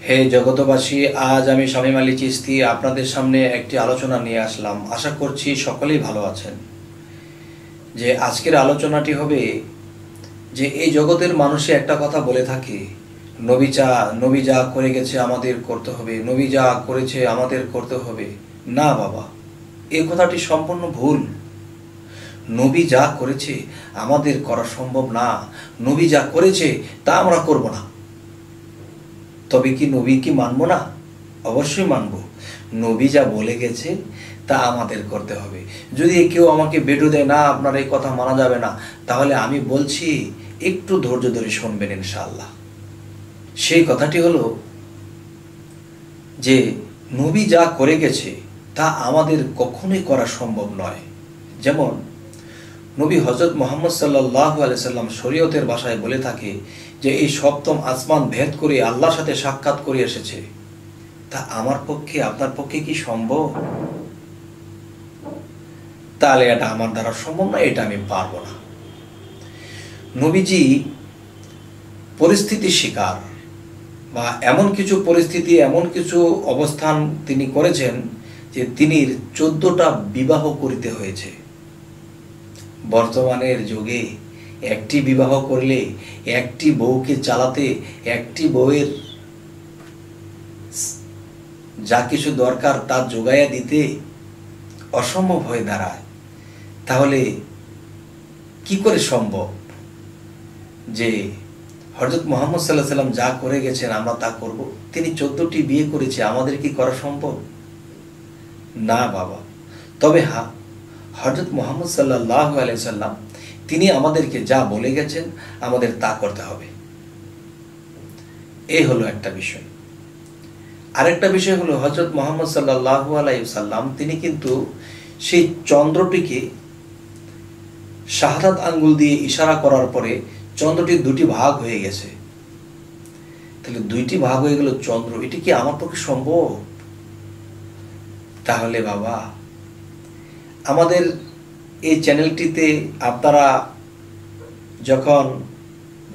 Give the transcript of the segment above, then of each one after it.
হে জগতবাসী, আজ আমি শামীম আলী চিশতি আপনাদের সামনে একটি আলোচনা নিয়ে আসলাম। আশা করছি সকলেই ভালো আছেন। যে আজকের আলোচনাটি হবে যে এই জগতের মানুষে একটা কথা বলে থাকে, নবী যা করে গেছে আমাদের করতে হবে, নবী যা করেছে আমাদের করতে হবে। না বাবা, এই কথাটি সম্পূর্ণ ভুল। নবী যা করেছে আমাদের করা সম্ভব না। নবী যা করেছে তা আমরা করব না। তবে কি নবী কি মানব না? অবশ্যই মানব। নবী যা বলে গেছে তা আমাদের করতে হবে। যদি কেউ আমাকে বেডু দেয়, না আপনার এই কথা মানা যাবে না, তাহলে আমি বলছি একটু ধৈর্য ধরে শুনবেন ইনশাআল্লাহ। সেই কথাটি হলো যে নবী যা করে গেছে তা আমাদের কখনোই করা সম্ভব নয়। যেমন নবী হযরত মুহাম্মদ সাল্লাল্লাহু আলাইহি সাল্লাম শরীয়তের ভাষায় বলে থাকে যে এই সপ্তম আসমান ভেদ করে আল্লাহর সাথে সাক্ষাৎ করে এসেছে। তা আমার পক্ষে আপনার পক্ষে কি সম্ভব? তাহলে এটা আমার দ্বারা সম্ভব না, এটা আমি পারবো না। নবীজি পরিস্থিতির শিকার বা এমন কিছু পরিস্থিতি, এমন কিছু অবস্থান তিনি করেছেন যে তিনি 14টা বিবাহ করিতে হয়েছে। বর্তমানের যুগে একটি বিবাহ করলে একটি বউকে চালাতে, একটি বউয়ের যা কিছু দরকার তা যোগাইয়া দিতে অসম্ভব হয়ে দাঁড়ায়। তাহলে কি করে সম্ভব যে হযরত মুহাম্মদ সাল্লাল্লাহু আলাইহি সাল্লাম যা করে গেছেন আমরা তা করব? তিনি 14টি বিয়ে করেছে, আমাদের কি করা সম্ভব? না বাবা। তবে হ্যাঁ, হযরত মুহাম্মদ সাল্লাল্লাহু আলাইহি সাল্লাম তিনি আমাদেরকে যা বলে গেছেন আমাদের তা করতে হবে। এই হলো একটা বিষয়। আরেকটা বিষয় হলো হযরত মুহাম্মদ সাল্লাল্লাহু আলাইহি সাল্লাম তিনি কিন্তু সেই চন্দ্রটিকে শাহাদাত আঙ্গুল দিয়ে ইশারা করার পরে চন্দ্রটি দুটি ভাগ হয়ে গেছে। তাহলে দুইটি ভাগ হয়ে গেল চন্দ্র, এটি কি আমার পক্ষে সম্ভব? তাহলে বাবা, আমাদের এই চ্যানেলটিতে আপনারা যখন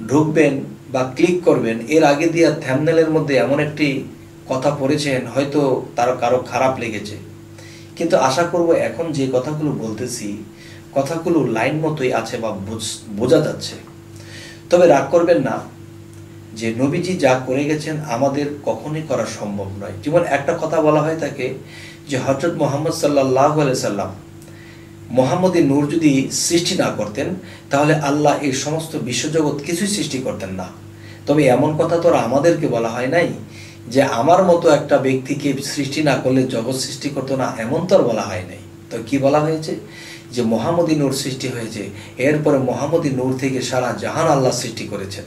ঢুকবেন বা ক্লিক করবেন, এর আগে দিয়ে থাম্বনেলের মধ্যে এমন একটি কথা পড়েছেন, হয়তো তার কারো খারাপ লেগেছে, কিন্তু আশা করব এখন যে কথাগুলো বলতেছি কথাগুলো লাইন মতোই আছে বা বোঝা যাচ্ছে। তবে রাগ করবেন না যে নবীজি যা করে গেছেন আমাদের কখনোই করা সম্ভব নয়। যেমন একটা কথা বলা হয় থাকে যে হযরত মুহাম্মদ সাল্লাল্লাহু আলাইহি সাল্লাম মুহাম্মদী নূর যদি সৃষ্টি না করতেন তাহলে আল্লাহ এই সমস্ত বিশ্বজগৎ কিছুই সৃষ্টি করতেন না। তবে এমন কথা তো আমাদেরকে বলা হয় নাই যে আমার মতো একটা ব্যক্তিকে সৃষ্টি না করলে জগৎ সৃষ্টি করতো না, এমন তো আর বলা হয় নাই। তো কি বলা হয়েছে? যে মুহাম্মদী নূর সৃষ্টি হয়েছে, এরপরে মুহাম্মদী নূর থেকে সারা জাহান আল্লাহ সৃষ্টি করেছেন।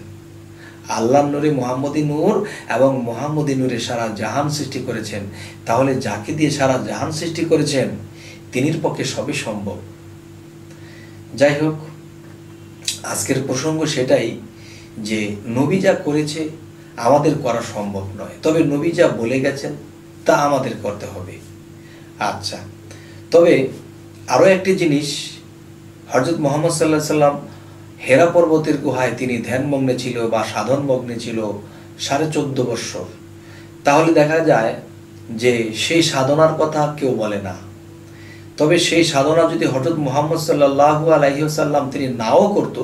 আল্লাহর নূরে মুহাম্মদী নূর এবং মুহাম্মদী নূরে সারা জাহান সৃষ্টি করেছেন। তাহলে যাকে দিয়ে সারা জাহান সৃষ্টি করেছেন তিনির পক্ষে সবই সম্ভব। যাই হোক, আজকের প্রসঙ্গ সেটাই যে নবী যা করেছে আমাদের করা সম্ভব নয়, তবে নবী যা বলে গেছেন তা আমাদের করতে হবে। আচ্ছা, তবে আরও একটি জিনিস, হযরত মুহাম্মদ সাল্লাল্লাহু আলাইহি সাল্লাম হেরা পর্বতের গুহায় তিনি ধ্যানমগ্নে ছিল বা সাধন মগ্নে ছিল 14.5 বৎসর। তাহলে দেখা যায় যে সেই সাধনার কথা কেউ বলে না। তবে সেই সাধনা যদি হযরত মুহাম্মদ সাল্লাল্লাহু আলাইহি ওয়াসাল্লাম তিনি নাও করত,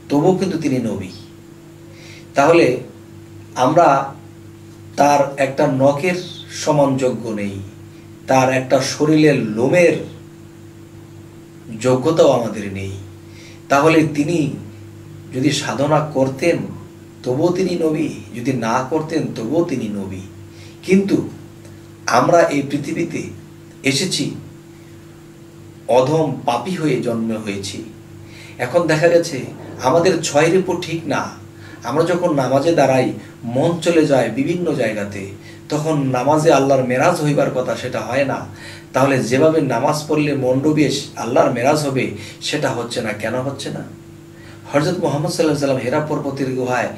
তবুও কিন্তু তিনি নবী। তাহলে আমরা তার একটা নখের সমান যোগ্য নেই, তার একটা শরীরের লোমের যোগ্যতাও আমাদের নেই। তাহলে তিনি যদি সাধনা করতেন তবুও তিনি নবী, যদি না করতেন তবুও তিনি নবী। কিন্তু আমরা এই পৃথিবীতে এসেছি অধম পাপী হয়ে জন্ম হয়েছি। এখন দেখা গেছে আমাদের 6 রিপু ঠিক না। আমরা যখন নামাজে দাঁড়াই মন চলে যায় বিভিন্ন জায়গাতে, তখন নামাজে আল্লাহর মেরাজ হইবার কথা সেটা হয় না। তাহলে যেভাবে নামাজ পড়লে মন ডুবিয়ে আল্লাহর মেরাজ হবে সেটা হচ্ছে না। কেন হচ্ছে না? হযরত মুহাম্মদ সাল্লাল্লাহু আলাইহি সাল্লাম হেরা পর্বতের গুহায়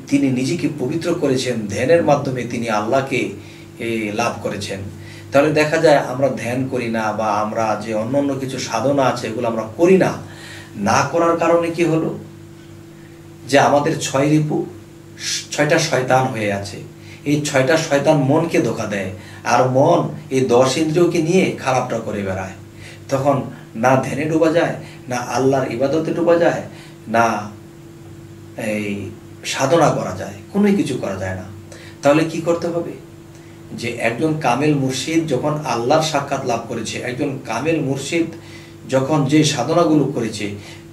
তিনি নিজেকে পবিত্র করেছেন, ধ্যানের মাধ্যমে তিনি আল্লাহকে লাভ করেছেন। তাহলে দেখা যায় আমরা ধ্যান করি না বা আমরা যে অন্য কিছু সাধনা আছে এগুলো আমরা করি না। না করার কারণে কি হলো? যে আমাদের 6 রিপু 6টা শয়তান হয়ে আছে। এই 6টা শয়তান মনকে ধোঁকা দেয়, আর মন এই 10 ইন্দ্রিয়কে নিয়ে খারাপটা করে বেড়ায়। তখন না ধ্যানে ডোবা যায়, না আল্লাহর ইবাদতে ডোবা যায়, না এই সাধনা করা যায়, কোনো কিছু করা যায় না। তাহলে কি করতে হবে? যে একজন কামেল মুর্শিদ যখন আল্লাহর সাক্ষাৎ লাভ করেছে, একজন কামেল মুর্শিদ যখন যে সাধনাগুলো করেছে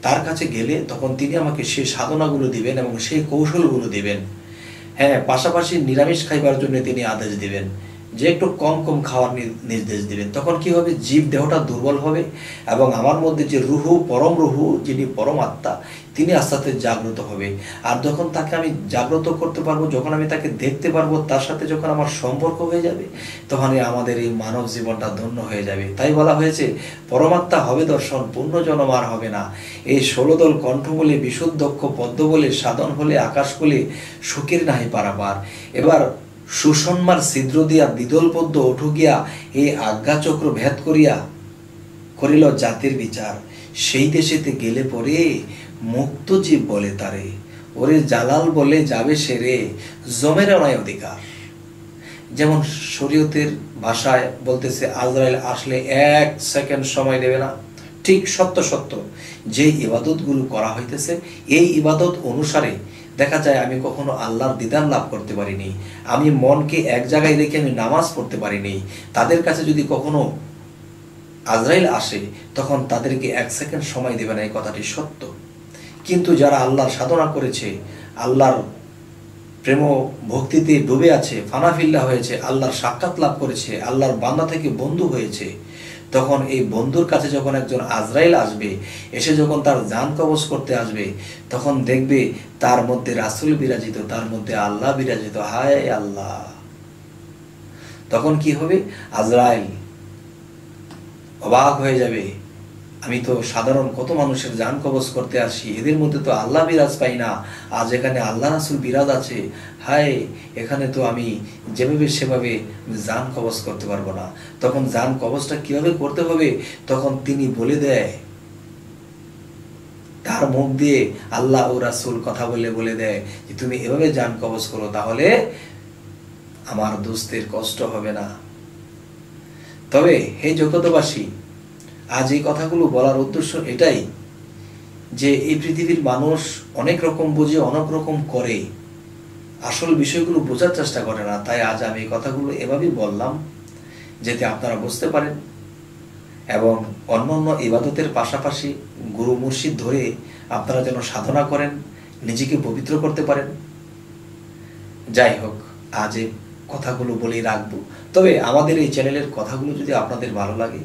তার কাছে গেলে তখন তিনি আমাকে সেই সাধনাগুলো দিবেন এবং সেই কৌশলগুলো দিবেন। হ্যাঁ, পাশাপাশি নিরামিষ খাইবার জন্য তিনি আদেশ দিবেন, যে একটু কম কম খাওয়ার নির্দেশ দিবেন। তখন কি হবে? জীব দেহটা দুর্বল হবে এবং আমার মধ্যে যে রুহু, পরম রুহু, যিনি পরমাত্মা, তিনি আস্তে আস্তে জাগ্রত হবে। আর যখন তাকে আমি জাগ্রত করতে পারবো, যখন আমি তাকে দেখতে পারবো, তার সাথে যখন আমার সম্পর্ক হয়ে যাবে, তখনই আমাদের এই মানব জীবনটা ধন্য হয়ে যাবে। তাই বলা হয়েছে, পরমাত্মা হবে দর্শন, পূর্ণ জনম আর হবে না। এই 16 দল কণ্ঠ বলে, বিশুদ্ধক্ষ পদ্ম বলে, সাধন হলে আকাশ বলে, সুখের নাহি পারাপার। এবার সুষন্মার ছিদ্র দিয়া দ্বিদল পদ্ম ওঠু গিয়া এই আজ্ঞাচক্র ভেদ করিয়া করিল জাতির বিচার। সেই দেশেতে গেলে পরে মুক্ত জীব বলে তারে, ওরে জালাল বলে যাবে সেরে, জমের নয় অধিকার। যেমন শরীয়তের ভাষায় বলতেছে, আজরাইল আসলে 1 সেকেন্ড সময় দেবে না। ঠিক সত্য সত্য যে ইবাদতগুলো করা হইতেছে, এই ইবাদত অনুসারে দেখা যায় আমি কখনো আল্লাহর দিদার লাভ করতে পারিনি, আমি মনকে এক জায়গায় রেখে আমি নামাজ পড়তে পারিনি। তাদের কাছে যদি কখনো আজরাইল আসে, তখন তাদেরকে 1 সেকেন্ড সময় দেবে না, এই কথাটি সত্য। কিন্তু যারা আল্লাহর সাধনা করেছে, আল্লাহর প্রেম ভক্তিতে ডুবে আছে, ফানাফিল্লা হয়েছে, আল্লাহর সাক্ষাৎ লাভ করেছে, আল্লাহর বান্দা থেকে বন্ধু হয়েছে, তখন এই বন্ধুর কাছে যখন একজন আজরাইল আসবে, এসে যখন তার জান কবজ করতে আসবে, তখন দেখবে তার মধ্যে রাসূল বিরাজিত, তার মধ্যে আল্লাহ বিরাজিত। হায় আল্লাহ! তখন কি হবে? আজরাইল অবাক হয়ে যাবে, আমি তো সাধারণ কত মানুষের জান কবজ করতে আসি, এদের মধ্যে তো আল্লাহ বিরাজ পাই না, আজ এখানে আল্লাহ রাসূল বিরাজ আছে। হায়, এখানে তো আমি যেভাবে সেভাবে জান কবজ করতে পারবো না। তখন জান কবজটা কিভাবে করতে হবে? তখন তিনি বলে দেয়, তার মুখ দিয়ে আল্লাহ ও রাসূল কথা বলে দেয় যে তুমি এভাবে জান কবজ করো, তাহলে আমার দোস্তের কষ্ট হবে না। তবে হে জগতবাসী, আজ এই কথাগুলো বলার উদ্দেশ্য এটাই যে এই পৃথিবীর মানুষ অনেক রকম বুঝে, অনেক রকম করে, আসল বিষয়গুলো বোঝার চেষ্টা করে না। তাই আজ আমি এই কথাগুলো এভাবেই বললাম, যাতে আপনারা বুঝতে পারেন এবং অন্যান্য ইবাদতের পাশাপাশি গুরু মুর্শিদ ধরে আপনারা যেন সাধনা করেন, নিজেকে পবিত্র করতে পারেন। যাই হোক, আজ এই কথাগুলো বলেই রাখবো। তবে আমাদের এই চ্যানেলের কথাগুলো যদি আপনাদের ভালো লাগে,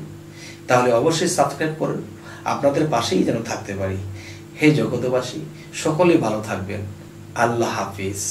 তাহলে অবশ্যই সাবস্ক্রাইব করুন, আপনাদের পাশেই যেন থাকতে পারি। হে জগতবাসী, সকলেই ভালো থাকবেন। আল্লাহ হাফিজ।